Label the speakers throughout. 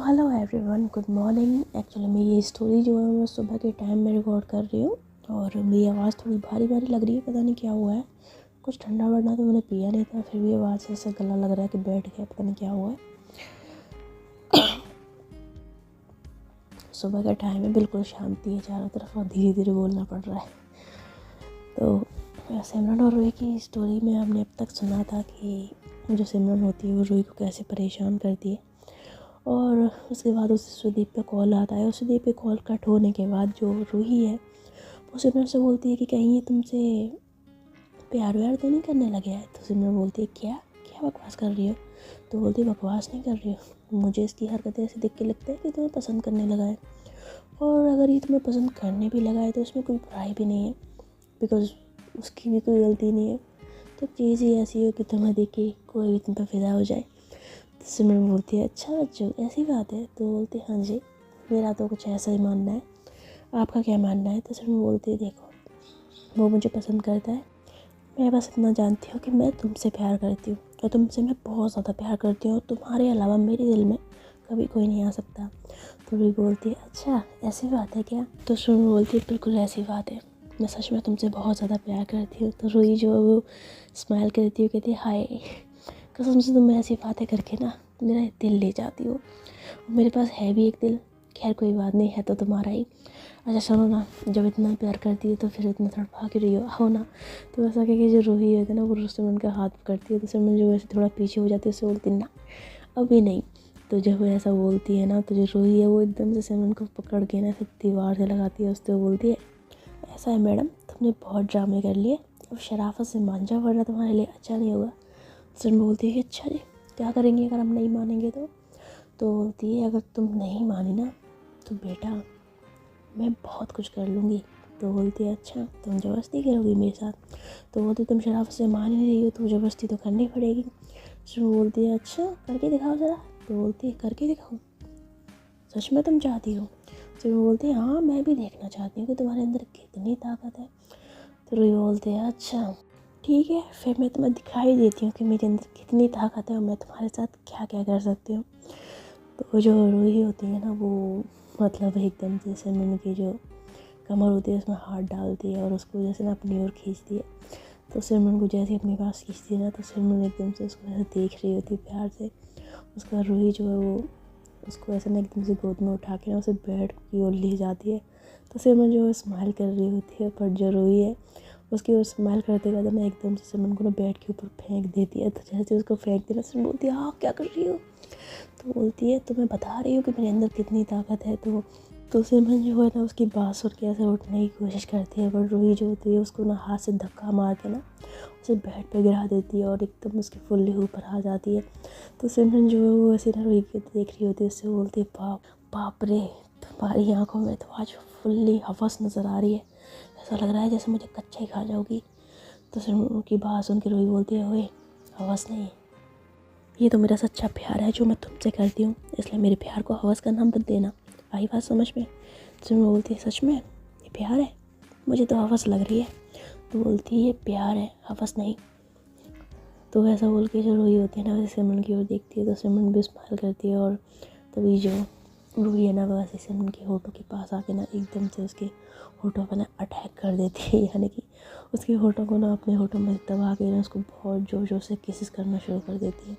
Speaker 1: Hello everyone, good morning. Actually मैं ये story जो है मैं सुबह के टाइम में रिकॉर्ड कर रही हूँ और मेरी आवाज़ थोड़ी भारी भारी लग रही है। पता नहीं क्या हुआ है, कुछ ठंडा वरना तो मैंने पिया नहीं था, फिर भी आवाज़ से ऐसा गला लग रहा है कि बैठ गया, पता नहीं क्या हुआ है। सुबह का टाइम है, बिल्कुल शांति है चारों तरफ और धीरे धीरे बोलना पड़ रहा है। तो सिमरन और रूही की स्टोरी में हमने अब तक सुना था कि जो सिमरन होती है वो रूही को कैसे परेशान करती है, और उसके बाद उसे सुदीप पे कॉल आता है। और सुदीप पे कॉल कट होने के बाद जो रूही है वो सिमरन से बोलती है कि कहीं ये तुमसे प्यार व्यार तो नहीं करने लगे है। तो सिमरन बोलती है क्या क्या बकवास कर रही हो। तो बोलती है बकवास नहीं कर रही हो, मुझे इसकी हरकतें ऐसे देख के लगता है कि तुम्हें पसंद करने लगा है, और अगर ये तुम्हें पसंद करने भी लगा है तो इसमें कोई बुराई भी नहीं है, बिकॉज उसकी भी कोई गलती नहीं है। तो चीज़ ही ऐसी हो कि तुम्हें देख के कोई भी तुम पर फिदा हो जाए। तो सिमरन बोलती है अच्छा बच्चों ऐसी बात है। तो बोलती है हाँ जी, मेरा तो कुछ ऐसा ही मानना है, आपका क्या मानना है। तो सिमरन बोलती है देखो वो मुझे पसंद करता है, मैं बस इतना जानती हूँ कि मैं तुमसे प्यार करती हूँ और तुमसे मैं बहुत ज़्यादा प्यार करती हूँ, तुम्हारे अलावा मेरे दिल में कभी कोई नहीं आ सकता। तो रूही बोलती है अच्छा ऐसी बात है क्या। तो सिमरन बोलती है बिल्कुल ऐसी बात है, मैं सच में तुमसे बहुत ज़्यादा प्यार करती हूँ। तो रूही जो है वो स्माइल करती है, कहती है हाय, कसम से तुम ऐसी बातें करके ना मेरा दिल ले जाती हो। मेरे पास है भी एक दिल, खैर कोई बात नहीं, है तो तुम्हारा ही। अच्छा सुनो ना, जब इतना प्यार करती है तो फिर इतना तड़पा के रही हो ना। तो ऐसा कह के जो रूही है ना वो सिमरन का हाथ पकड़ती है। तो सिमरन जो वैसे थोड़ा पीछे हो जाती है, उससे बोलती ना अभी नहीं। तो जब वो ऐसा बोलती है ना तो जो रूही है वो एकदम से सिमरन को पकड़ के ना ऐसे दीवार से लगाती है, उससे बोलती है ऐसा है मैडम, तुमने बहुत ड्रामे कर लिए, अब शराफत से मान जाओ वरना तुम्हारे लिए अच्छा नहीं होगा। सिमरन बोलती है कि अच्छा जी क्या करेंगे अगर हम नहीं मानेंगे तो बोलती है अगर तुम नहीं मानी ना तो बेटा मैं बहुत कुछ कर लूँगी। तो बोलती है अच्छा तुम ज़बरदस्ती करोगी मेरे साथ। तो बोलती तुम शराफत से मान ही नहीं रही हो तो ज़बरदस्ती तो करनी पड़ेगी। सिमरन बोलती है अच्छा करके दिखाओ ज़रा। तो बोलती है करके दिखाऊँ, सच में तुम चाहती हो। सिमरन बोलती है हाँ मैं भी देखना चाहती हूँ कि तुम्हारे अंदर कितनी ताकत है। तो रूही बोलती है अच्छा ठीक है, फिर मैं तुम्हें दिखाई देती हूँ कि मेरे अंदर कितनी ताकत है और मैं तुम्हारे साथ क्या क्या कर सकती हूँ। तो जो रूही होती है ना वो मतलब एकदम से सिमरन की जो कमर होती है उसमें हाथ डालती है और उसको जैसे ना अपनी ओर खींचती है। तो सिमरन को जैसे अपने पास खींचती है ना तो सिमरन एकदम से उसको ऐसे देख रही होती है प्यार से। उसके बाद रूही जो है वो उसको ऐसे ना एकदम से गोद में उठा के ना उसे बेड की ओर ले जाती है। तो सिमरन जो है स्माइल कर रही होती है, पर जो रूही है उसकी ओर स्माइल करते करते ना एकदम से सिमरन को ना बेड के ऊपर फेंक देती है। तो जैसे उसको फेंक देना सिमरन बोलती है हाँ क्या कर रही हो। तो बोलती है तो मैं बता रही हूँ कि मेरे अंदर कितनी ताकत है। तो सिमरन जो है ना उसकी बात सुन के ऐसे उठने की कोशिश करती है, पर रूही जो होती है उसको ना हाथ से धक्का मार के ना उसे बेड पे गिरा देती है और एकदम उसके फुल्ली ऊपर आ जाती है। तो सिमरन जो है वो ऐसे ना रूही को देख रही होती है, उससे बोलती है बाप बाप रे, तुम्हारी आंखों में तो आज फुल्ली हवस नज़र आ रही है, ऐसा लग रहा है जैसे मुझे कच्चा ही खा जाओगी। तो सिमरन की बात सुन के रूही बोलती है ओए हवस नहीं, ये तो मेरा सच्चा प्यार है जो मैं तुमसे करती हूँ, इसलिए मेरे प्यार को हवस का नाम मत देना। आई बात समझ में। सिमरन बोलती है सच में ये प्यार है, मुझे तो हवस लग रही है। तो बोलती है ये प्यार है हवस नहीं। तो ऐसा बोल के जो रूही होती है ना वैसे सिमरन की ओर देखती है तो सिमरन भी स्माइल करती है, और तभी जो रूही है ना वैसे सिमरन के होठों के पास आके ना एकदम से उसके होठों पर ना अटैक कर देती है, यानी कि उसके होठों को ना अपने होठों में दबा के ना उसको बहुत ज़ोर ज़ोर से किस करना शुरू कर देती है।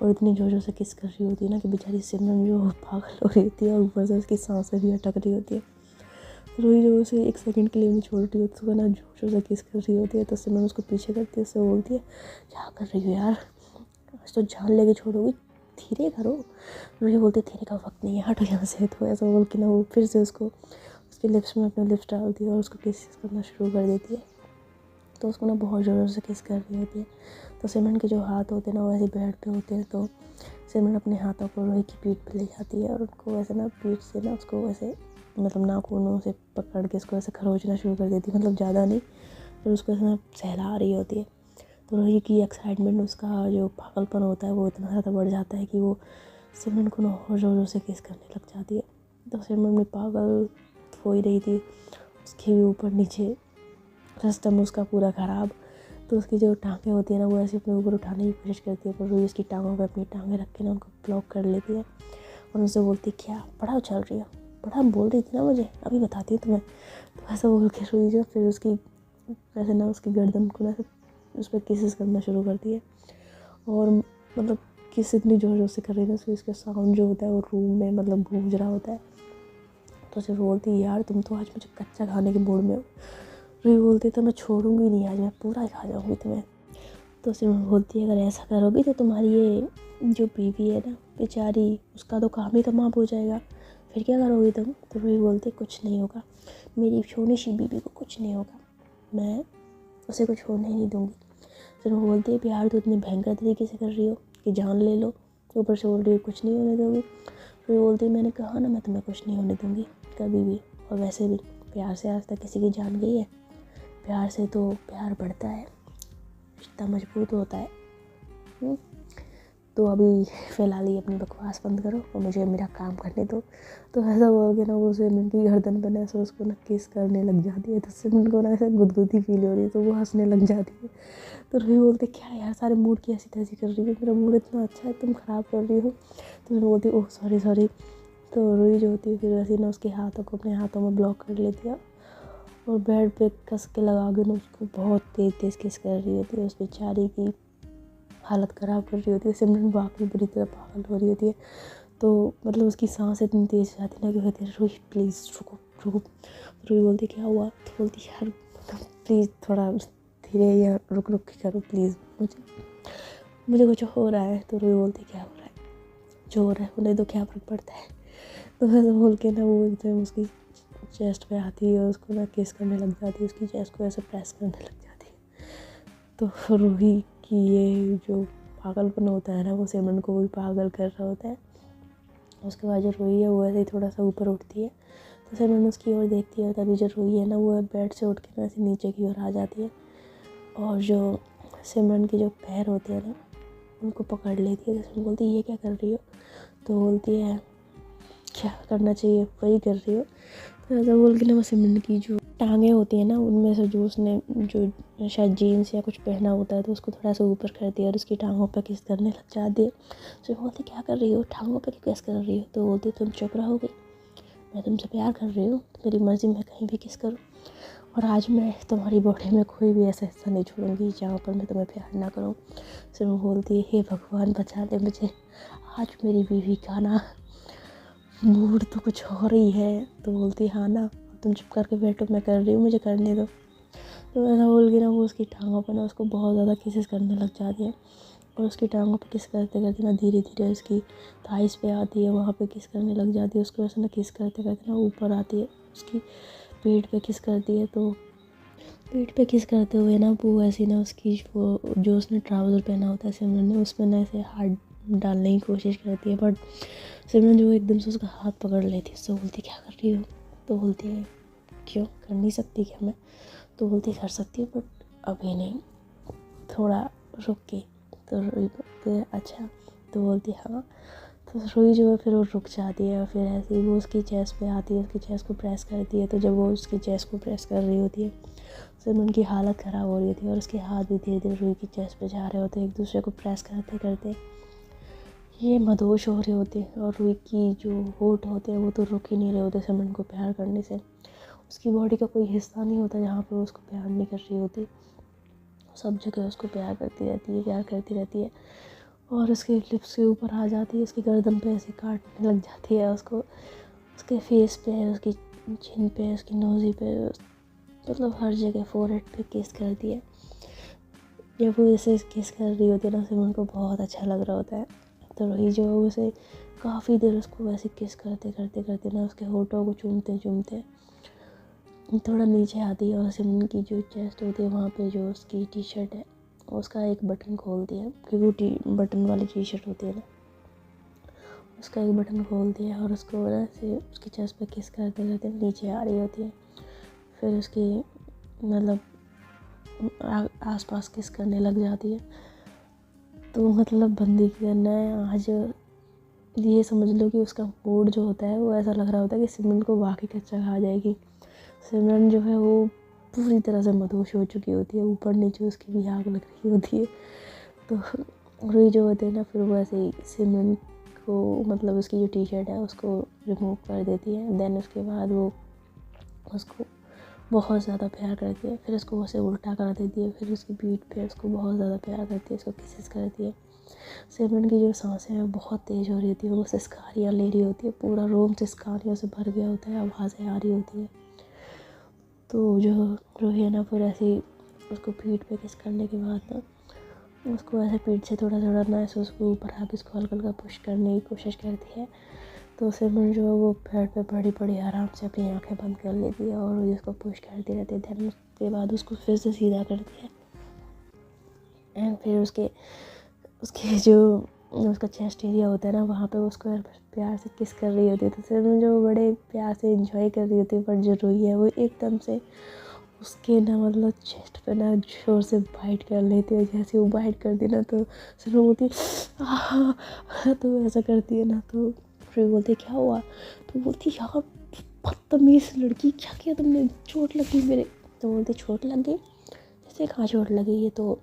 Speaker 1: और इतनी ज़ोर ज़ोर से किस कर रही होती है ना कि बेचारी सिमरन जो पागल हो रही होती है और ऊपर से उसकी सांसें भी अटक रही होती है। रूही जो उसे एक सेकंड के लिए नहीं छोड़ रही होती, उसको ना जोर जोर से किस कर रही होती है। तो सिमरन उसको पीछे करती है, उससे बोलती है क्या कर रही हो यार, आज तो जान लेके छोड़ोगी, धीरे करो। रूही बोलती है धीरे का वक्त नहीं है, हटो यहाँ से। तो ऐसा बोल के ना वो फिर से उसको उसके लिप्स में अपने लिप्स डालती है और उसको किस करना शुरू कर देती है। तो उसको ना बहुत ज़ोर से किस कर रही होती है। तो सिमरन के जो हाथ होते हैं ना वो ऐसे बेड पे होते हैं। तो सिमरन अपने हाथों को रूही की पीठ पे ले जाती है और उनको वैसे ना पीठ से ना उसको वैसे मतलब नाखूनों से पकड़ के उसको ऐसे खरोचना शुरू कर देती है, मतलब ज़्यादा नहीं, पर उसको ऐसे ना सहला रही होती है। तो रूही की एक्साइटमेंट, उसका जो पागलपन होता है वो इतना ज़्यादा बढ़ जाता है कि वो सिमरन को ना और ज़ोर ज़ोर से किस करने लग जाती है। तो सिमरन भी पागल हो ही रही थी, उसके भी ऊपर नीचे सिस्टम उसका पूरा ख़राब। तो उसकी जो टांगें होती है ना वो ऐसे अपने ऊपर उठाने की कोशिश करती है, पर रूही उसकी टांगों पे अपनी टांगें रख के ना उनको ब्लॉक कर लेती है और उनसे बोलती क्या पढ़ा चल रही हो, पढ़ा बोल रही थी ना मुझे, अभी बताती हूँ तुम्हें। तो ऐसा बोल के रुई जो फिर उसकी वैसे ना उसकी गर्दन को ना उस पर किसेस करना शुरू कर दिया। और मतलब किस इतनी ज़ोर ज़ोर से कर रही है ना, इसका साउंड जो होता है वो रूम में मतलब गूंज रहा होता है। तो सिर्फ बोलती यार तुम तो आज मुझे कच्चा खाने के मूड में हो। रुई बोलती तो मैं छोड़ूंगी नहीं, आज मैं पूरा ही खा जाऊँगी तुम्हें। तो सिर्फ बोलती है अगर ऐसा करोगी तो तुम्हारी ये जो बीवी है ना बेचारी, उसका तो काम ही तमाम हो जाएगा, फिर क्या करोगी तुम। तो रुई बोलती कुछ नहीं होगा, मेरी छोटी सी बीवी को कुछ नहीं होगा, मैं उसे कुछ होने ही नहीं दूँगी। फिर वो बोलती है प्यार तो इतनी भयंकर तरीके से कर रही हो कि जान ले लो, ऊपर से बोल रही हो कुछ नहीं होने दोगी। फिर बोलती है मैंने कहा ना मैं तुम्हें कुछ नहीं होने दूँगी कभी भी, और वैसे भी प्यार से आज तक किसी की जान गई है, प्यार से तो प्यार बढ़ता है, रिश्ता मजबूत होता है। तो अभी फ़िलहाल ही अपनी बकवास बंद करो और मुझे मेरा काम करने दो। तो ऐसा बोल के ना वो सिमरन की गर्दन पर ऐसा उसको ना किस करने लग जाती है। तो सिमरन को ना ऐसे गुदगुदी फील हो रही है, तो वो हंसने लग जाती है। तो रुई बोलते क्या यार सारे मूड की ऐसी तैसी कर रही हो, मेरा मूड इतना अच्छा है तुम ख़राब कर रही हो। तो मैं बोलती ओह सॉरी सॉरी। तो रुई जो होती है फिर वैसे ना उसके हाथों को अपने हाथों में ब्लॉक कर लेती है और बेड पे कस के लगा के ना उसको बहुत तेज़ तेज़ किस कर रही होती है। उस बेचारी की हालत ख़राब कर रही होती है। सिमरन वाकई बुरी तरह पागल हो रही होती है। तो मतलब उसकी सांस इतनी तेज़ जाती है ना कि कहती है रुई प्लीज़ रुको रुको। रुई बोलती क्या हुआ। तो बोलती यार प्लीज़ थोड़ा धीरे या रुक रुक के करो प्लीज़, मुझे कुछ हो रहा है। तो रुई बोलती क्या हो रहा है, जो हो रहा है उन्हें तो क्या फ़र्क पड़ता है। तो ऐसा बोल के ना वो एकदम उसकी चेस्ट पे आती है और उसको ना किस करने लग जाती है, उसकी चेस्ट को ऐसे प्रेस करने लग जाती है। तो रूही की ये जो पागलपन होता है ना वो सिमरन को भी पागल कर रहा होता है। उसके बाद जो रूही है वो ऐसे ही थोड़ा सा ऊपर उठती है, तो सिमरन उसकी ओर देखती है। तभी जो रूही है ना वो बेड से उठ के ना ऐसे नीचे की ओर आ जाती है और जो सिमरन के जो पैर होते हैं ना उनको पकड़ लेती है। तो सिमरन बोलती है ये क्या कर रही हो। तो बोलती है क्या करना चाहिए वही कर रही हो। तो ऐसा बोल के ना वो सिमरन की जो टांगें होती हैं ना उनमें से जो उसने जो शायद जीन्स या कुछ पहना होता है तो उसको थोड़ा सा ऊपर कर दिया और उसकी टांगों पर किस करने लग जाती है। तो बोलती क्या कर रही हो, टांगों पर किस कर रही हो। तो बोलती तुम चुप रहोगे, मैं तुमसे प्यार कर रही हूँ तो मेरी मर्ज़ी मैं कहीं भी किस करूँ, और आज मैं तुम्हारी बॉडी में कोई भी ऐसा हिस्सा नहीं छोड़ूंगी जहाँ पर मैं तुम्हें प्यार ना करूँ। फिर वो बोलती है हे भगवान बचा ले मुझे, आज मेरी बीवी का ना मूड तो कुछ हो रही है। तो बोलती हाँ ना तुम चुप करके बैठो, मैं कर रही हूँ मुझे करने दो। तो ऐसा बोल के ना वो उसकी टांगों पर ना उसको बहुत ज़्यादा किसेस करने लग जाती है और उसकी टांगों पे किस करते करते ना धीरे धीरे उसकी थाइस पे आती है, वहाँ पे किस करने लग जाती है। उसको ऐसे ना किस करते करते ना ऊपर आती है, उसकी पीठ पे किस करती है। तो पीठ पे किस करते हुए ना वो ऐसी ना उसकी वो जो उसने ट्राउज़र पहना होता है सिमरन ने उसमें ना ऐसे हाथ डालने की कोशिश करती है, बट सिमरन जो एकदम से उसका हाथ पकड़ लेती है। उससे बोलती क्या कर रही हो। तो बोलती है क्यों कर नहीं सकती क्या मैं। तो बोलती कर सकती हूँ बट अभी नहीं, थोड़ा रुक के। तो रुई बोलती है अच्छा। तो बोलती हाँ। तो रुई जो है फिर वो रुक जाती है और फिर ऐसे ही वो उसकी चेस्ट पे आती है, उसकी चेस्ट को प्रेस करती है। तो जब वो उसकी चेस्ट को प्रेस कर रही होती है सिर्फ उनकी हालत ख़राब हो रही थी और उसके हाथ भी धीरे धीरे रुई की चेस्ट पे जा रहे होते हैं, एक दूसरे को प्रेस करते करते ये मदहोश हो रहे होते हैं। और रुई की जो होठ होते हैं वो तो रुक ही नहीं रहे होते सिमरन को प्यार करने से। उसकी बॉडी का कोई हिस्सा नहीं होता जहाँ पर उसको प्यार नहीं कर रही होती, सब जगह उसको प्यार करती रहती है, प्यार करती रहती है। और उसके लिप्स के ऊपर आ जाती है, उसकी गर्दन पे ऐसे काटने लग जाती है उसको, उसके फेस पे, उसकी चिन पे, उसकी नोज़ी पे, मतलब हर जगह फोरहेड पे किस कर दिया। जब वो ऐसे किस कर रही होती है ना सिमरन को बहुत अच्छा लग रहा होता है। तो वही जो है उसे काफ़ी देर उसको वैसे किस करते करते करते ना उसके होठों को चूमते चूमते थोड़ा नीचे आती है और सिमरन की जो चेस्ट होती है वहाँ पे जो उसकी टी शर्ट है उसका एक बटन खोलती है, क्योंकि वो बटन वाली टी शर्ट होती है ना, उसका एक बटन खोलती है और उसको ऐसे उसकी चेस्ट पे किस करते करते नीचे आ रही होती है। फिर उसकी मतलब आसपास किस करने लग जाती है। तो मतलब बंदी की करना है आज, ये समझ लो कि उसका मूड जो होता है वो ऐसा लग रहा होता है कि सिमरन को वाकई कच्चा खा जाएगी। सिमरन जो है वो पूरी तरह से मदहोश हो चुकी होती है, ऊपर नीचे उसकी भी आग लग रही होती है। तो रुई जो होते हैं ना फिर वो ऐसे ही सिमरन को मतलब उसकी जो टी शर्ट है उसको रिमूव कर देती है। देन उसके बाद वो उसको बहुत ज़्यादा प्यार करती है, फिर उसको उसे उल्टा कर देती है, फिर उसकी पीठ पे उसको बहुत ज़्यादा प्यार करती है, उसको किसेस करती है। सिमरन की जो सांसें हैं बहुत तेज़ हो रही होती है, वो सिसकारियाँ ले रही होती है, पूरा रूम सिसकारियों से भर गया होता है, आवाज़ें आ रही होती है। तो जो रूही है ना फिर ऐसे ही उसको पीठ पे किस करने के बाद ना उसको ऐसे पीठ से थोड़ा थोड़ा ना ऐसे उसको ऊपर आके उसको हल्का हल्का पुश करने की कोशिश करती है। तो सिमरन जो है वो बेड पे बड़ी बड़ी आराम से अपनी आंखें बंद कर लेती है और उसको पुश करती रहती है। देन उसके बाद उसको फिर से सीधा करती है एंड फिर उसके उसके जो उसका चेस्ट एरिया होता है ना वहाँ पे उसको प्यार से किस कर रही होती है। तो सिमरन जो बड़े प्यार से एंजॉय कर रही होती है, पर जो रूही है वो एकदम से उसके ना मतलब चेस्ट पे ना जोर से बाइट कर लेती है। जैसे वो बाइट करती है ना तो सिर्फ बोलती है तो ऐसा करती है ना तो फिर बोलती है क्या हुआ, तो बोलती है यार बदतमीज लड़की क्या किया तुमने, चोट लगी मेरे। तो बोलती चोट लग गई, जैसे कहाँ चोट लगी, ये तो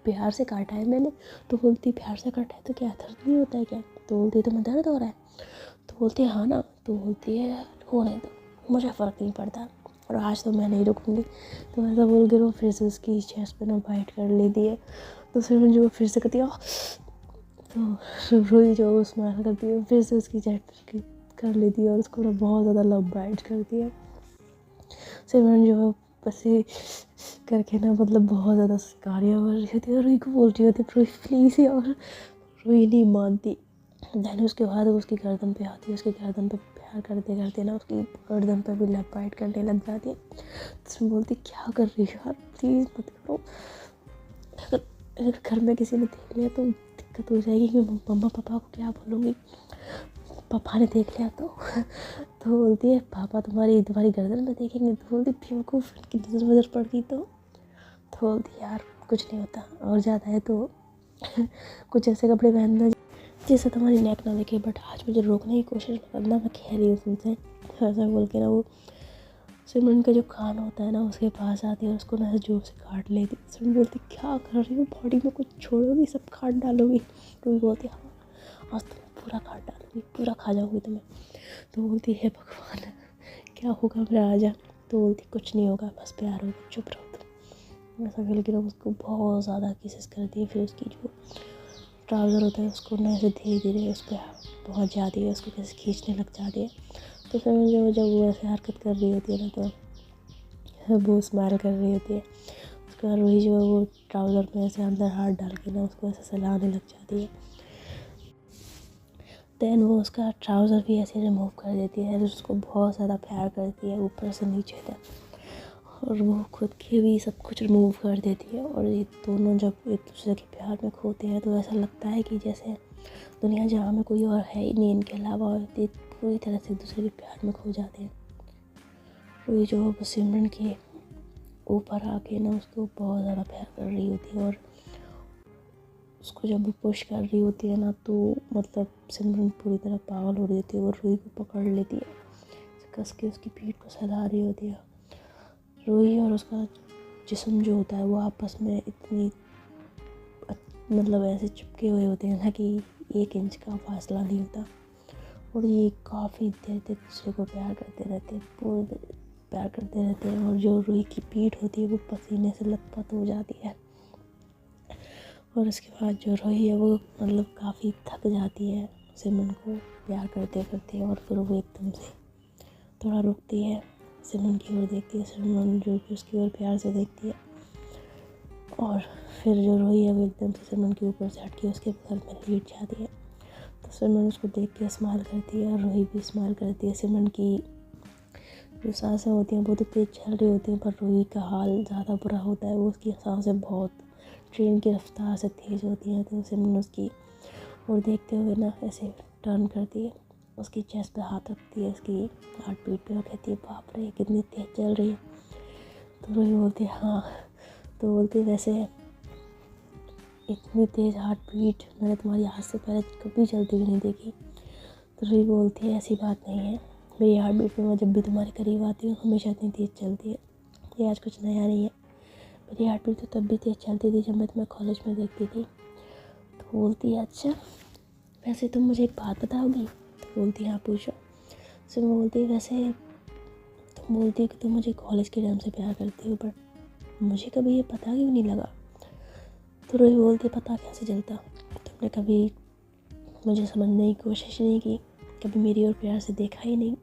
Speaker 1: प्यार से काटा है मैंने। तो बोलती प्यार से काटा है तो क्या दर्द नहीं होता है क्या। तो बोलती तुम्हें दर्द हो रहा है, तो बोलती है हाँ ना। तो बोलती है होने दो, मुझे फ़र्क नहीं पड़ता और आज तो मैं नहीं रुकूंगी। तो ऐसा बोल के वो फिर से उसकी चेस्ट पे ना बाइट कर लेती है। तो फिर जो फिर से कहती है तो रोई जो स्माइल करती है, फिर से उसकी चेस्ट कर लेती है और उसको ना बहुत ज़्यादा लव बाइट करती है। सिमरन जो है बस ये करके ना मतलब बहुत ज़्यादा शिकारियाँ कर रही होती है और रूही को बोल रही होती है रूही प्लीज़ यार, रूही नहीं मानती। देन उसके बाद उसकी गर्दन पे आती है, उसकी गर्दन पे प्यार करते करते ना उसकी गर्दन पे भी लव बाइट करने लग जाती है। तो उसमें बोलती क्या कर रही है यार, प्लीज़ मत करो, अगर घर में किसी ने देख लिया तो दिक्कत हो जाएगी कि मम्मा पापा को क्या बोलूँगी, पापा ने देख लिया तो बोलती है पापा तुम्हारी गर्दन में देखेंगे। तो बोलती बेवकूफ़ की नज़र पड़ गई तो बोलती यार कुछ नहीं होता और ज़्यादा है तो कुछ ऐसे कपड़े पहनना जिससे तुम्हारी नेक ना दिखे, बट आज मुझे रोकने की कोशिश करना, मैं कह रही हूँ तुमसे। ऐसा बोल के ना वो सिमरन का जो कान होता है ना उसके पास आती है और उसको ना जोर से काट लेती है। सिमरन बोलती क्या कर रही हो, बॉडी में कुछ छोड़ोगी, सब काट डालोगी। तो वो बोलती हाँ आज तुम्हें पूरा काट डालूंगी, पूरा खा जाऊँगी तुम्हें। तो बोलती है भगवान क्या होगा मेरा आजा। तो बोलती कुछ नहीं होगा, बस प्यार होगा, चुप रहो तुम। ऐसा बोल के ना उसको बहुत ज़्यादा किसेस करती है। फिर उसकी जो ट्राउज़र होता है उसको ना ऐसे धीरे धीरे उस पर पहुँच जाती है, उसको कैसे खींचने लग जाती है। तो फिर जो जब वो ऐसे हरकत कर रही होती है ना तो वो स्माइल कर रही होती है। उसके बाद वही जो है वो ट्राउज़र में ऐसे अंदर हाथ डाल के ना उसको ऐसे सहलाने लग जाती है। देन वो उसका ट्राउज़र भी ऐसे रिमूव कर देती है, उसको बहुत ज़्यादा प्यार करती है ऊपर से नीचे तक, और वो खुद के भी सब कुछ रिमूव कर देती है। और ये दोनों जब एक दूसरे के प्यार में खोते हैं तो ऐसा लगता है कि जैसे दुनिया जहाँ में कोई और है ही नहीं इनके अलावा, और ये पूरी तरह से एक दूसरे के प्यार में खो जाते हैं। तो ये जो सिमरन के ऊपर आके ना उसको बहुत ज़्यादा प्यार कर रही होती है और उसको जब वो पुश कर रही होती है ना तो मतलब सिमरन पूरी तरह पागल हो रही होती है और रूही को पकड़ लेती है, कस के उसकी पीठ को सहला रही होती है। रूही और उसका जिस्म जो होता है वो आपस में इतनी मतलब ऐसे चिपके हुए होते हैं ना कि 1 इंच का फासला नहीं होता। और ये काफ़ी देर तक दूसरे को प्यार करते रहते हैं, पूरे प्यार करते रहते हैं। और जो रूही की पीठ होती है वो पसीने से लथपथ हो जाती है। और उसके बाद जो रूही है वो मतलब काफ़ी थक जाती है सिमरन को प्यार करते करते, और फिर वो एकदम से थोड़ा रुकती है, सिमरन की ओर देखती है, सिमरन जो कि उसकी ओर प्यार से देखती है। और फिर जो रूही है वो एकदम से सिमरन के ऊपर से हट के उसके बगल में लेट जाती है। तो सिमरन उसको देख के स्माइल करती है और रूही भी स्माइल करती है। सिमरन की जो सांसें होती हैं वो तो तेज़ चल रही होती हैं, पर रूही का हाल ज़्यादा बुरा होता है, वो उसकी सांसें बहुत ट्रेन की रफ्तार से तेज़ होती हैं। तो सिमरन उसकी और देखते हुए ना ऐसे टर्न करती है, उसकी चेस्ट पे हाथ रखती है, उसकी हार्ट बीट पे, और कहती है बाप रे कितनी तेज़ चल रही है। तो रूही बोलती है हाँ। तो बोलती है वैसे इतनी तेज़ हार्ट बीट मैंने तुम्हारी आज से पहले कभी चलती हुई नहीं देखी। तो रूही बोलती है ऐसी बात नहीं है, मेरी हार्ट बीट में मैं जब भी तुम्हारे करीब आती हूँ हमेशा इतनी तेज़ चलती है, ये आज कुछ नया नहीं है। मेरी हार्ट बीट तो तब भी तेज़ चलती थी जब मैं तुम्हें कॉलेज में देखती थी। तो बोलती है अच्छा वैसे तुम मुझे एक बात बताओगी? तो बोलती हाँ पूछो। सिमरन बोलती है वैसे तुम बोलती हो कि तुम मुझे कॉलेज के टाइम से प्यार करती हो, पर मुझे कभी ये पता क्यों नहीं लगा? तो रूही बोलती पता कैसे चलता, तुमने कभी मुझे समझने की कोशिश नहीं की, कभी मेरी ओर प्यार से देखा ही नहीं।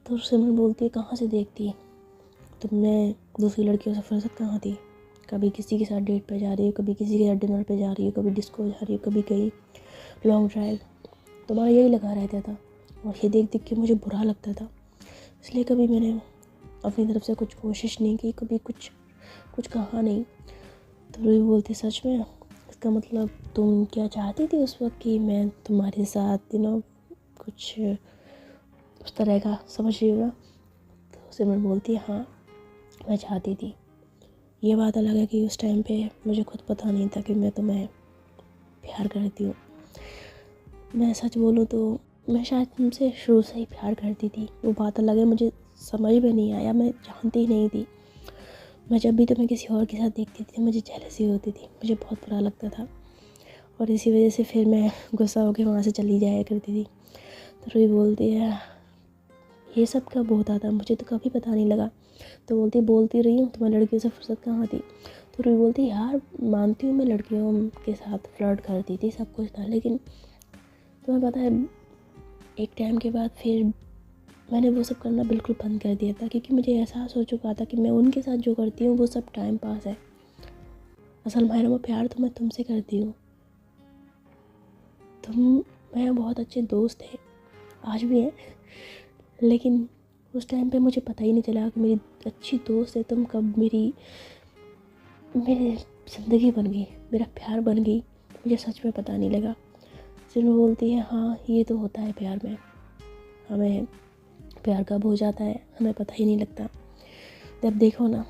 Speaker 1: तो सिमरन बोलती है कहाँ से देखती, तुमने दूसरी लड़कियों से फुर्सत कहाँ थी? कभी किसी के साथ डेट पे जा रही हो, कभी किसी के साथ डिनर पे जा रही हो, कभी डिस्को जा रही हो, कभी कहीं लॉन्ग ड्राइव, तुम्हारा यही लगा रहता था। और ये देख देख के मुझे बुरा लगता था, इसलिए कभी मैंने अपनी तरफ से कुछ कोशिश नहीं की, कभी कुछ कहा नहीं। तो रूही बोलती सच में? इसका मतलब तुम क्या चाहती थी उस वक्त कि मैं तुम्हारे साथ कुछ उस तरह का, समझ रही हो ना? तो सिमरन बोलती है हाँ मैं चाहती थी। ये बात अलग है कि उस टाइम पे मुझे खुद पता नहीं था कि मैं तुम्हें प्यार करती हूँ। मैं सच बोलूँ तो मैं शायद तुमसे शुरू से ही प्यार करती थी, वो बात अलग है, मुझे समझ में नहीं आया, मैं जानती ही नहीं थी। मैं जब भी तुम्हें किसी और के साथ देखती थी मुझे जेलसी होती थी, मुझे बहुत बुरा लगता था, और इसी वजह से फिर मैं गुस्सा होकर वहाँ से चली जाया करती थी। तो रूही बोलती है ये सब कब होता था, मुझे तो कभी पता नहीं लगा। तो बोलती रही हूँ तुम्हें लड़कियों से फुर्सत कहाँ थी। तो रूही बोलती यार मानती हूँ मैं लड़कियों के साथ फ्लर्ट करती थी, सब कुछ था, लेकिन तुम्हें पता है एक टाइम के बाद फिर मैंने वो सब करना बिल्कुल बंद कर दिया था, क्योंकि मुझे एहसास हो चुका था कि मैं उनके साथ जो करती हूँ वो सब टाइम पास है। असल मायने में प्यार तो मैं तुमसे करती हूँ। तुम मेरा बहुत अच्छे दोस्त है, आज भी है, लेकिन उस टाइम पे मुझे पता ही नहीं चला कि मेरी अच्छी दोस्त है तुम कब मेरी ज़िंदगी बन गई, मेरा प्यार बन गई, मुझे सच में पता नहीं लगा। सिर्फ बोलती है हाँ ये तो होता है प्यार में, हमें प्यार कब हो जाता है हमें पता ही नहीं लगता। तब देखो ना,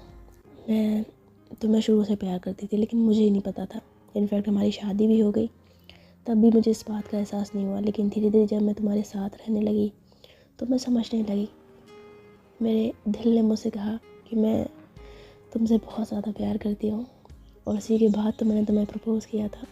Speaker 1: मैं तुम्हें शुरू से प्यार करती थी लेकिन मुझे ही नहीं पता था। इनफैक्ट हमारी शादी भी हो गई, तब भी मुझे इस बात का एहसास नहीं हुआ, लेकिन धीरे धीरे जब मैं तुम्हारे साथ रहने लगी तो मैं समझने लगी। मेरे दिल ने मुझसे कहा कि मैं तुमसे बहुत ज़्यादा प्यार करती हूँ, और इसी के बाद तो मैंने तुम्हें प्रपोज़ किया था।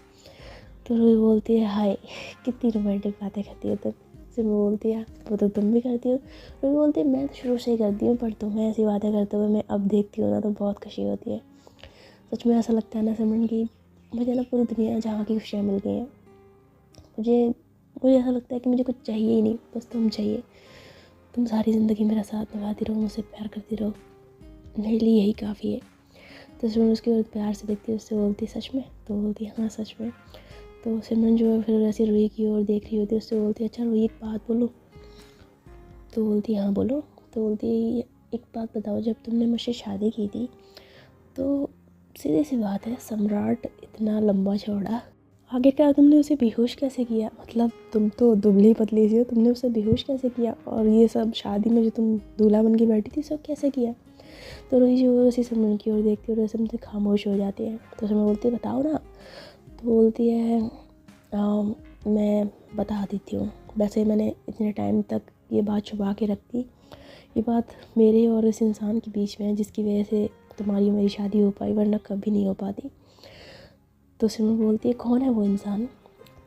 Speaker 1: तो रूही बोलती है हाय कितनी रोमांटिक बातें करती हो तुम। फिर वो बोलती है वो तो तुम भी करती हो। रूही बोलती है मैं तो शुरू से ही करती हूँ, पर तुम्हें ऐसी बातें करते हुए मैं अब देखती हूँ ना तो बहुत खुशी होती है। सच में ऐसा लगता है ना सिमरन की मुझे ना पूरी दुनिया जहाँ की खुशियाँ मिल गई हैं। मुझे ऐसा लगता है कि मुझे कुछ चाहिए ही नहीं, बस तुम चाहिए। तुम सारी ज़िंदगी मेरा साथ निभाती रहो, मुझसे प्यार करती रहो, मेरे लिए यही काफ़ी है। तो सिमरन उसकी ओर प्यार से देखती है, उससे बोलती सच में? तो बोलती हाँ सच में। तो सिमरन जो है फिर ऐसे रूही की ओर देख रही होती है, उससे बोलती है अच्छा रूही एक बात बोलो? तो बोलती हाँ बोलो। तो बोलती एक बात बताओ, जब तुमने मुझसे शादी की थी तो सीधी सी बात है सम्राट इतना लंबा चौड़ा, आखिरकार तुमने उसे बेहोश कैसे किया? मतलब तुम तो दुबली पतली सी हो, तुमने उसे बेहोश कैसे किया? और ये सब शादी में जो तुम दूल्हा बन के बैठी थी सब कैसे किया? तो रूही जो है उसी सिमरन की ओर देखती है और सिमरन से खामोश हो जाती है। तो सिमरन बोलती है बताओ ना। तो बोलती है मैं बता देती हूँ, वैसे मैंने इतने टाइम तक ये बात छुपा के रखती, ये बात मेरे और इस इंसान के बीच में है जिसकी वजह से तुम्हारी और मेरी शादी हो पाई, वरना कभी नहीं हो पाती। तो सिमरन बोलती है कौन है वो इंसान?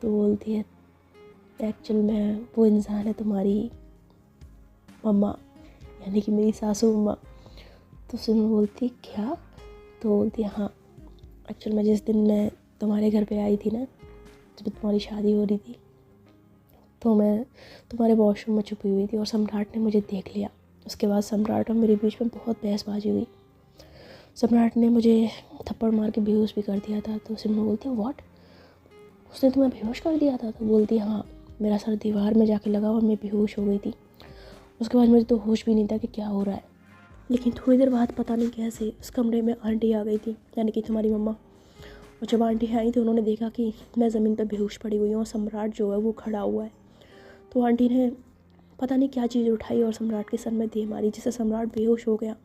Speaker 1: तो बोलती है एक्चुअल में वो इंसान है तुम्हारी मम्मा, यानी कि मेरी सासू मम्मा। तो सिमरन बोलती क्या? तो बोलती है हाँ, एक्चुअल में जिस दिन मैं तुम्हारे घर पे आई थी ना, जब तुम्हारी शादी हो रही थी, तो मैं तुम्हारे वॉशरूम में छुपी हुई थी और सम्राट ने मुझे देख लिया। उसके बाद सम्राट और मेरे बीच में बहुत बहसबाजी हुई, सम्राट ने मुझे थप्पड़ मार के बेहोश भी कर दिया था। तो सिमरन बोलती है व्हाट, उसने तुम्हें बेहोश कर दिया था? तो बोलती है हाँ, मेरा सर दीवार में जाके लगा और मैं बेहोश हो गई थी। उसके बाद मुझे तो होश भी नहीं था कि क्या हो रहा है। लेकिन थोड़ी देर बाद पता नहीं कैसे उस कमरे में आंटी आ गई थी, यानी कि तुम्हारी मम्मा। और जब आंटी आई तो उन्होंने देखा कि मैं ज़मीन पर बेहोश पड़ी हुई हूँ और सम्राट जो है वो खड़ा हुआ है। तो आंटी ने पता नहीं क्या चीज़ उठाई और सम्राट के सर में दे मारी, जिससे सम्राट बेहोश हो गया।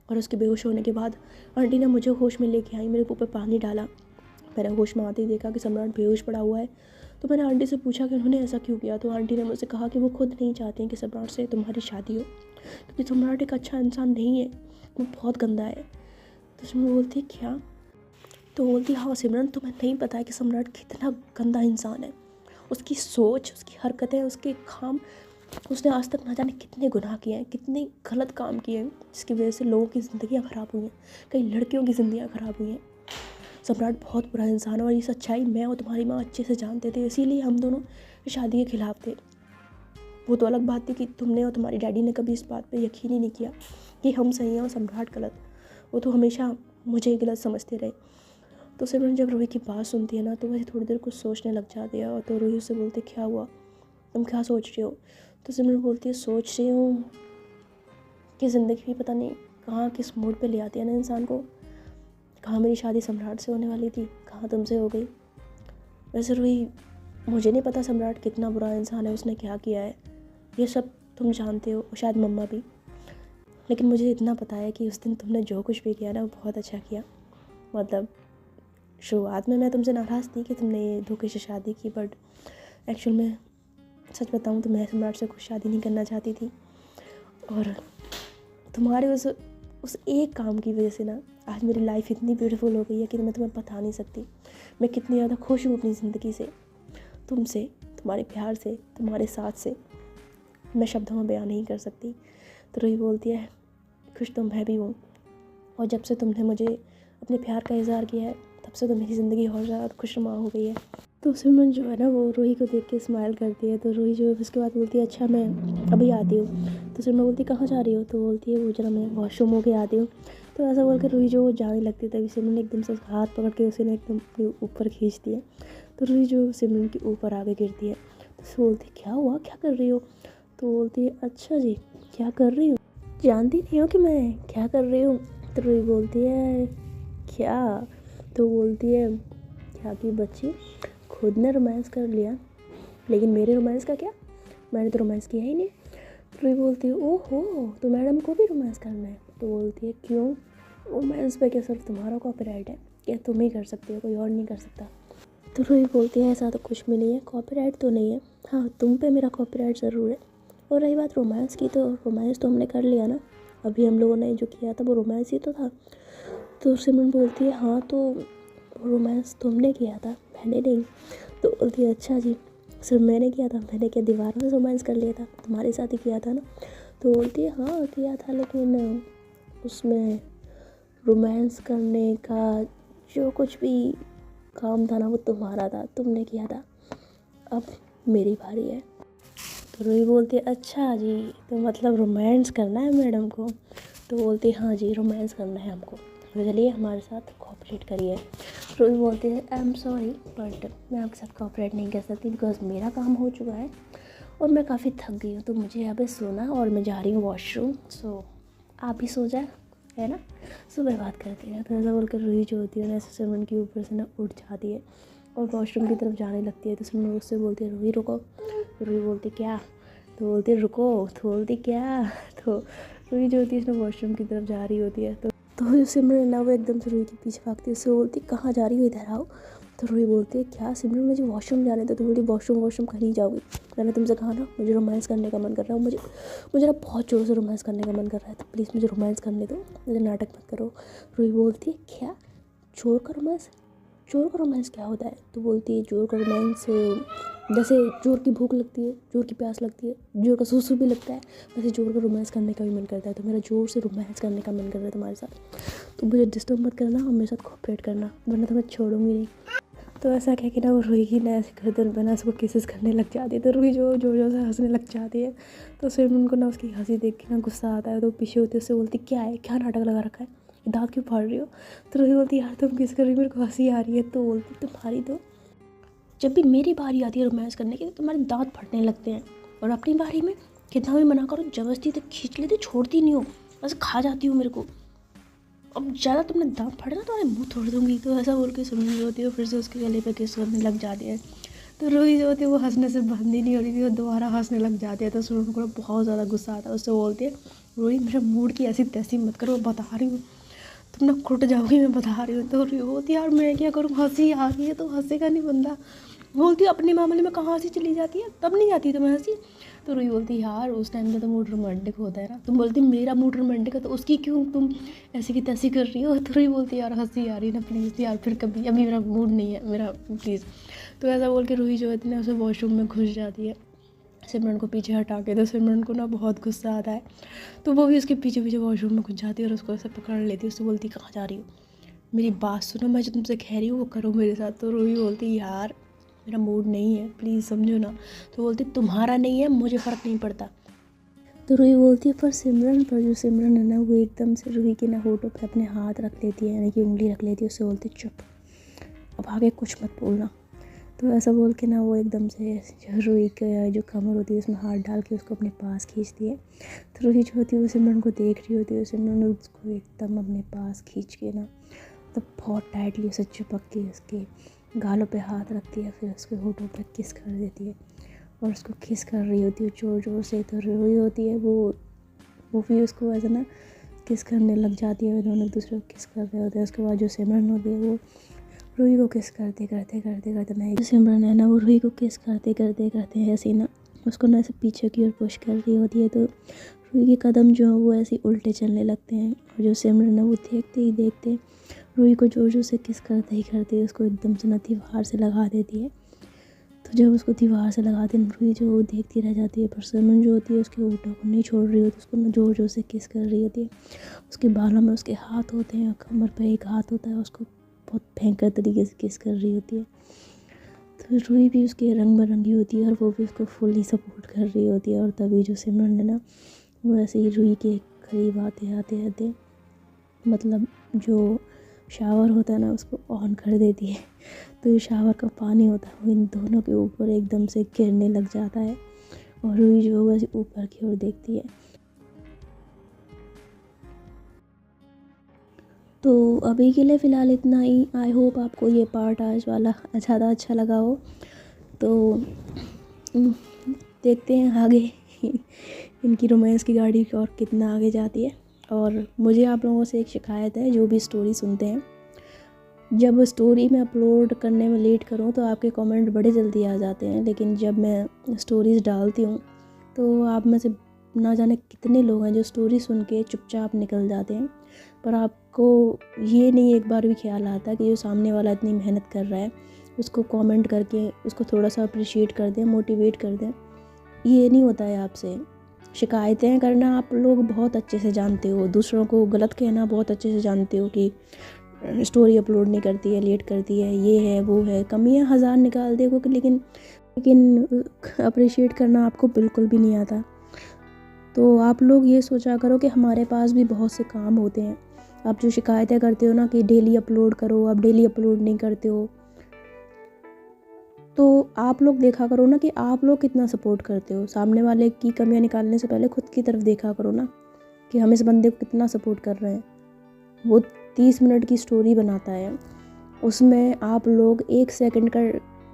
Speaker 1: और उसके बेहोश होने के बाद आंटी ने मुझे होश में लेके आई, मेरे मुँह पे पानी डाला। मैंने होश में आते ही देखा कि सम्राट बेहोश पड़ा हुआ है। तो मैंने आंटी से पूछा कि उन्होंने ऐसा क्यों किया। तो आंटी ने मुझसे कहा कि वो खुद नहीं चाहती हैं कि सम्राट से तुम्हारी शादी हो, क्योंकि सम्राट एक अच्छा इंसान नहीं है, वो बहुत गंदा है। तो उसमें बोलती है क्या? तो बोलती हाँ सिमरन, तुम्हें नहीं पता है कि सम्राट कितना गंदा इंसान है। उसकी सोच, उसकी हरकतें, उसके काम, उसने आज तक ना जाने कितने गुनाह किए हैं, कितने गलत काम किए हैं, जिसकी वजह से लोगों की ज़िंदगियाँ ख़राब हुई हैं, कई लड़कियों की ज़िंदगियाँ ख़राब हुई हैं। सम्राट बहुत बुरा इंसान है और ये सच्चाई मैं और तुम्हारी माँ अच्छे से जानते थे, इसीलिए हम दोनों शादी के खिलाफ थे। वो तो अलग बात थी कि तुमने और तुम्हारे डैडी ने कभी इस बात पे यकीन ही नहीं किया कि हम सही हैं और सम्राट गलत। वो तो हमेशा मुझे गलत समझते रहे। तो सिमरन जब रूही की बात सुनती है ना, तो वैसे थोड़ी देर कुछ सोचने लग जाती है। और तो रूही उससे बोलती क्या हुआ, तुम क्या सोच रही हो? तो सिमरन बोलती है सोच रही हूँ कि ज़िंदगी भी पता नहीं कहाँ किस मोड़ पे ले आती है ना इंसान को। कहाँ मेरी शादी सम्राट से होने वाली थी, कहाँ तुमसे हो गई। वैसे रूही, मुझे नहीं पता सम्राट कितना बुरा इंसान है, उसने क्या किया है, ये सब तुम जानते हो, शायद मम्मा भी। लेकिन मुझे इतना पता है कि उस दिन तुमने जो कुछ भी किया ना, वो बहुत अच्छा किया। मतलब शुरुआत में मैं तुमसे नाराज़ थी कि तुमने धोखे से शादी की, बट एक्चुअल में सच बताऊँ तो मैं सम्राट से कुछ शादी नहीं करना चाहती थी। और तुम्हारे उस एक काम की वजह से ना आज मेरी लाइफ इतनी ब्यूटीफुल हो गई है कि मैं तुम्हें बता नहीं सकती मैं कितनी ज़्यादा खुश हूँ अपनी ज़िंदगी से, तुमसे, तुम्हारे प्यार से, तुम्हारे साथ से। मैं शब्दों में बयान नहीं कर सकती। तो रूही बोलती है खुश तो मैं भी हूँ, और जब से तुमने मुझे अपने प्यार का इज़हार किया है तब से तो मेरी ज़िंदगी और ज़्यादा खुशनुमा हो गई है। तो सिमरन जो है ना, वो रूही को देख के स्माइल करती है। तो रूही जो है उसके बाद बोलती है अच्छा मैं अभी आती हूँ। तो सिमरन बोलती है कहाँ जा रही हो? तो बोलती है वो जरा मैं वॉशरूम हो के आती हूँ। तो ऐसा बोल कर रूही जो जाने लगती है, तभी सिमरन एकदम से उसका हाथ पकड़ के उसे ना एकदम अपने ऊपर खींचती है। तो रूही जो सिमरन के ऊपर आके गिरती है। तो उसे बोलती है क्या हुआ, क्या कर रही हो? तो बोलती है अच्छा जी क्या कर रही हूँ, जानती नहीं हो कि मैं क्या कर रही हूँ? तो रूही बोलती है क्या? तो बोलती है क्या की बच्ची, खुद ने रोमांस कर लिया, लेकिन मेरे रोमांस का क्या, मैंने तो रोमांस किया ही नहीं। तो रूही बोलती है ओहो तो मैडम को भी रोमांस करना है? तो बोलती है क्यों, रोमांस पे क्या सिर्फ तुम्हारा कॉपीराइट है, क्या तुम ही कर सकते हो, कोई और नहीं कर सकता? तो रूही बोलती है ऐसा तो कुछ भी नहीं है, कॉपीराइट तो नहीं है, हाँ तुम पे मेरा कॉपीराइट ज़रूर है। और रही बात रोमांस की, तो रोमांस तो हमने कर लिया ना, अभी हम लोगों ने जो किया था वो रोमांस ही तो था। तो सिमरन बोलती है हाँ तो रोमांस तुमने किया था, मैंने नहीं। तो बोलती है अच्छा जी सिर्फ मैंने किया था, मैंने क्या दीवारों से रोमांस कर लिया था, तुम्हारे साथ ही किया था ना? तो बोलती है हाँ किया था, लेकिन उसमें रोमांस करने का जो कुछ भी काम था ना वो तुम्हारा था, तुमने किया था, अब मेरी बारी है। तो रूही बोलती है अच्छा जी तो मतलब रोमांस करना है मैडम को? तो बोलती है हाँ जी रोमांस करना है हमको, तो चलिए हमारे साथ कोऑपरेट करिए। रूही बोलती है आई एम सॉरी बट मैं आपके साथ कोऑपरेट नहीं कर सकती बिकॉज मेरा काम हो चुका है और मैं काफ़ी थक गई हूँ, तो मुझे यहाँ पे सोना और मैं जा रही हूँ वॉशरूम, सो आप भी सो जाए, है ना? सुबह बात करते हैं। तो ऐसा बोलकर रूही जो होती है ना, ऐसे सिमरन के ऊपर से ना उठ जाती है और वॉशरूम की तरफ जाने लगती है। तो सिमरन उससे बोलती है रूही रुको। तो रूही बोलती क्या? तो बोलती रुको। तो बोलती क्या? तो रूही जो होती है ना वॉशरूम की तरफ जा रही होती है। तो सिमरन ना वो एकदम से रूही के पीछे भागती है, उससे बोलती कहाँ जा रही हो, इधर आओ। तो रूही बोलती है क्या सिमरन मुझे वॉशरूम जाने दो। तो बोलती वॉशरूम कहीं जाओगी, मैंने तुमसे कहा ना मुझे रोमांस करने का मन कर रहा है, मुझे ना बहुत ज़ोर से रोमांस करने का मन कर रहा है, तो प्लीज़ मुझे रोमांस करने दो, मुझे नाटक मत करो। रूही बोलती है क्या चोर का रोमांस, चोर का रोमांस क्या होता है? तो बोलती है चोर का रोमांस जैसे चोर की भूख लगती है, चोर की प्यास लगती है, चोर का सुसु भी लगता है, वैसे चोर का रोमांस करने का भी मन करता है। तो मेरा जोर से रोमांस करने का मन कर रहा है तुम्हारे साथ, तो मुझे डिस्टर्ब मत करना और मेरे साथ कोऑपरेट करना, वरना तो मैं छोड़ूंगी नहीं। तो ऐसा कह के ना वो रूही की ना ऐसे गर्दन बना उसको किसेस करने लग जाती है। तो रूही जो जोर जोर से हंसने लग जाती है। तो सिमरन को ना उसकी हंसी देख के ना गुस्सा आता है, तो पीछे होती है उससे बोलती क्या है, क्या नाटक लगा रखा है, दांत क्यों फाड़ रही हो? तो रूही बोलती यार तुम किस कर रही हो, मेरे को हंसी आ रही है। तो बोलती तुम्हारी तो जब भी मेरी बारी आती है रोमांस करने की तो तुम्हारे दांत फटने लगते हैं, और अपनी बारी में कितना भी मना करो जबरदस्ती तक खींच लेती, छोड़ती नहीं हो, बस खा जाती हो मेरे को, अब ज़्यादा तुमने दांत फाड़े ना तुम्हारे मुंह तोड़ दूंगी। तो ऐसा बोल के सुमन जो होती है फिर से उसके गले पे किस करने लग जाती है। तो रूही जो होती है वो हंसने से बंद ही नहीं हो रही थी, वो दोबारा हंसने लग जाती है। तो सुमन को बहुत ज़्यादा गुस्सा आता है, उससे बोलती है रूही मेरे मूड की ऐसी तैसी मत करो, बता रही हूँ तुम ना खुट जाओगी, मैं बता रही हूँ। तो रूही बोलती है यार मैं क्या करूँ, हंसी आ रही है तो हंसेगा नहीं बंदा। बोलती अपने मामले में कहाँ हंसी चली जाती है, तब नहीं जाती तुम्हें हंसी। तो रूही बोलती यार उस टाइम पे तो मूड रोमांटिक होता है ना। तुम बोलती मेरा मूड रोमांटिक है तो उसकी क्यों तुम ऐसी की तैसी कर रही हो। तो रूही बोलती यार हंसी आ रही है ना प्लीज़ यार, फिर कभी, अभी मेरा मूड नहीं है मेरा, प्लीज़। तो ऐसा बोल के रूही जो है ना उसे वॉशरूम में घुस जाती है सिमरन को पीछे हटा के। तो सिमरन को ना बहुत गुस्सा आता है, तो वो भी उसके पीछे पीछे वॉशरूम में घुस जाती है और उसको ऐसे पकड़ लेती है। उससे बोलती कहाँ जा रही हो, मेरी बात सुनो, मैं जो तुमसे कह रही हूँ वो करो मेरे साथ। तो रूही बोलती यार मेरा मूड नहीं है प्लीज़ समझो ना। तो बोलती तुम्हारा नहीं है मुझे फ़र्क नहीं पड़ता। तो रूही बोलती है पर सिमरन, पर जो सिमरन है ना वो एकदम से रूही के ना होठों पे अपने हाथ रख लेती है, यानी कि उंगली रख लेती है। उससे बोलती चुप, अब आगे कुछ मत बोलना। तो ऐसा बोल के ना वो एकदम से जो रूही का जो कमर होती है उसमें हाथ डाल के उसको अपने पास खींचती है। तो रूही जो होती है वो सिमरन को देख रही होती है, सिमरन उसको एकदम अपने पास खींच के ना तो बहुत टाइटली उसे चिपक के उसके गालों पे हाथ रखती है, फिर उसके होठों पे किस कर देती है और उसको किस कर रही होती है ज़ोर ज़ोर से। तो रूही होती है वो भी उसको ऐसा ना किस करने लग जाती है, दोनों एक दूसरे को किस कर रहे होते हैं। उसके बाद जो सिमरन होती है वो रूही को किस करते करते करते करते ना सिमरन है ना वो रूही को किस करते करते करते ऐसे ना उसको ना ऐसे पीछे की ओर पुश कर रही होती है। तो रूही के कदम जो है वो ऐसे उल्टे चलने लगते हैं और जो सिमरन है वो देखते ही देखते रूही को जोर जोर से किस करते ही करते उसको एकदम से ना दीवार से लगा देती है। तो जब उसको दीवार से लगाती है रूही जो वो देखती रह जाती है, पर सिमरन जो होती है उसके होठों को नहीं छोड़ रही होती, उसको ना जोर जोर से किस कर रही होती है। उसके बालों में उसके हाथ होते हैं, कमर पर एक हाथ होता है, उसको बहुत भयंकर तरीके से किस कर रही होती है। तो रूही भी उसके रंग बिरंगी होती है और वो भी उसको फुल्ली सपोर्ट कर रही होती है। और तभी जो सिमरन है ना वो ऐसे ही रूही के करीब आते आते आते मतलब जो शावर होता है ना उसको ऑन कर देती है। तो ये शावर का पानी होता है वो इन दोनों के ऊपर एकदम से गिरने लग जाता है और रूही जो है वैसे ऊपर की ओर देखती है। तो अभी के लिए फ़िलहाल इतना ही। आई होप आपको ये पार्ट आज वाला ज़्यादा अच्छा लगा हो। तो देखते हैं आगे इनकी रोमांस की गाड़ी और कितना आगे जाती है। और मुझे आप लोगों से एक शिकायत है, जो भी स्टोरी सुनते हैं जब स्टोरी में अपलोड करने में लेट करूँ तो आपके कमेंट बड़े जल्दी आ जाते हैं, लेकिन जब मैं स्टोरीज़ डालती हूँ तो आप में से ना जाने कितने लोग हैं जो स्टोरी सुन के चुपचाप निकल जाते हैं, पर आपको ये नहीं एक बार भी ख्याल आता कि जो सामने वाला इतनी मेहनत कर रहा है उसको कमेंट करके उसको थोड़ा सा अप्रिशिएट कर दें, मोटिवेट कर दें। ये नहीं होता है आपसे। शिकायतें करना आप लोग बहुत अच्छे से जानते हो, दूसरों को गलत कहना बहुत अच्छे से जानते हो कि स्टोरी अपलोड नहीं करती है, लेट करती है, ये है वो है, कमियां हज़ार निकाल देखो, लेकिन अप्रिशिएट करना आपको बिल्कुल भी नहीं आता। तो आप लोग ये सोचा करो कि हमारे पास भी बहुत से काम होते हैं। आप जो शिकायतें करते हो ना कि डेली अपलोड करो, आप डेली अपलोड नहीं करते हो, तो आप लोग देखा करो ना कि आप लोग कितना सपोर्ट करते हो। सामने वाले की कमियां निकालने से पहले खुद की तरफ देखा करो ना कि हम इस बंदे को कितना सपोर्ट कर रहे हैं। वो 30 मिनट की स्टोरी बनाता है, उसमें आप लोग 1 सेकंड का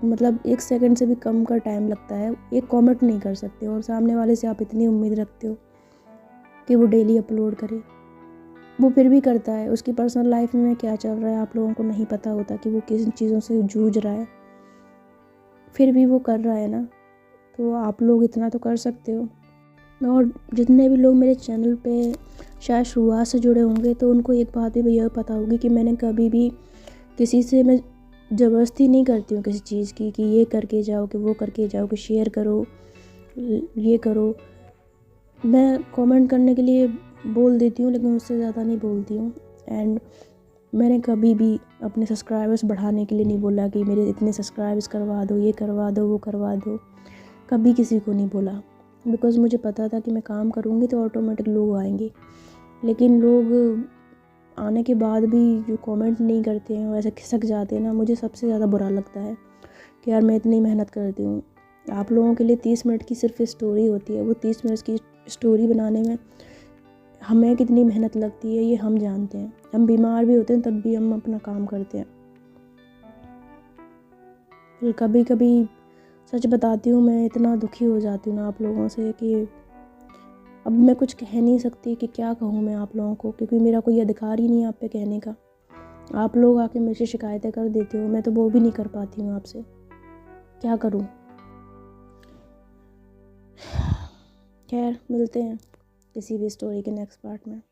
Speaker 1: मतलब 1 सेकंड से भी कम का टाइम लगता है, एक कमेंट नहीं कर सकते और सामने वाले से आप इतनी उम्मीद रखते हो कि वो डेली अपलोड करे। वो फिर भी करता है, उसकी पर्सनल लाइफ में क्या चल रहा है आप लोगों को नहीं पता होता कि वो किन चीज़ों से जूझ रहा है, फिर भी वो कर रहा है ना। तो आप लोग इतना तो कर सकते हो। और जितने भी लोग मेरे चैनल पे शायद शुरुआत से जुड़े होंगे तो उनको एक बात भी भैया पता होगी कि मैंने कभी भी किसी से मैं ज़बरदस्ती नहीं करती हूँ किसी चीज़ की कि ये करके जाओ, कि वो करके जाओ, कि शेयर करो, ये करो। मैं कमेंट करने के लिए बोल देती हूँ लेकिन उससे ज़्यादा नहीं बोलती हूँ। एंड मैंने कभी भी अपने सब्सक्राइबर्स बढ़ाने के लिए नहीं बोला कि मेरे इतने सब्सक्राइबर्स करवा दो, ये करवा दो, वो करवा दो। कभी किसी को नहीं बोला, बिकॉज़ मुझे पता था कि मैं काम करूँगी तो ऑटोमेटिक लोग आएंगे। लेकिन लोग आने के बाद भी जो कमेंट नहीं करते हैं वैसे खिसक जाते हैं ना, मुझे सबसे ज़्यादा बुरा लगता है कि यार मैं इतनी मेहनत करती हूँ आप लोगों के लिए। 30 मिनट की सिर्फ स्टोरी होती है, वो 30 मिनट की स्टोरी बनाने में हमें कितनी मेहनत लगती है ये हम जानते हैं। हम बीमार भी होते हैं तब भी हम अपना काम करते हैं। फिर कभी कभी सच बताती हूँ, मैं इतना दुखी हो जाती हूँ ना आप लोगों से कि अब मैं कुछ कह नहीं सकती कि क्या कहूँ मैं आप लोगों को, क्योंकि मेरा कोई अधिकार ही नहीं है आप पे कहने का। आप लोग आके मेरे से शिकायतें कर देते हो, मैं तो वो भी नहीं कर पाती हूँ आपसे। क्या करूँ। खैर मिलते हैं किसी भी स्टोरी के नेक्स्ट पार्ट में।